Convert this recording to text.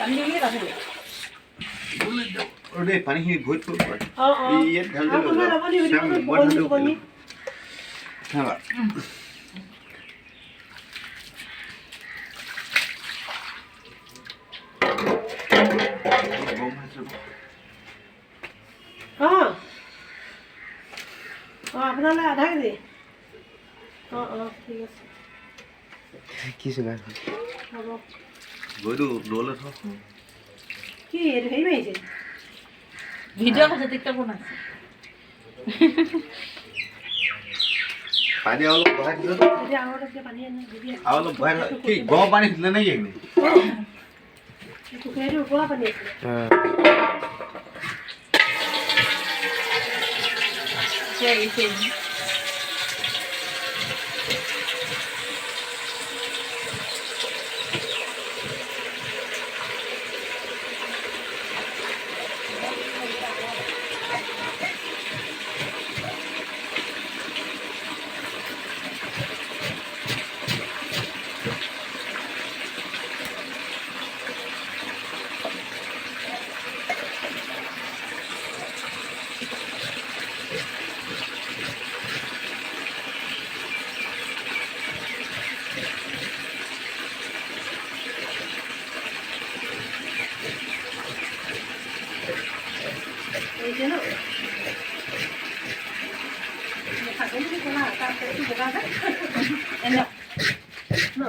পানী দিবি তাতে দে পানীখিনি ভৰিত পৰিব ইয়াত ঢালি আপোনালৈ আধা কেজি ঠিক আছে কি চুগাৰ হ'ব ভৰিটো দৌলে থ কি এইটো হেৰি মাৰিছে ভিডিঅ' আছে টিকটক বনাইছে পানী অলপ বহাই দিছ এতিয়া আৰু অলপ পানী আনি দিবি আৰু অলপ বহাই কি গৰম পানী দিলে নেকি এইখিনি পুখুৰীটো ওপৰৰ পানী আছিলে এইটো ন থাকোঁ বুলি ক'লা তাৰপিছত বগা যে ন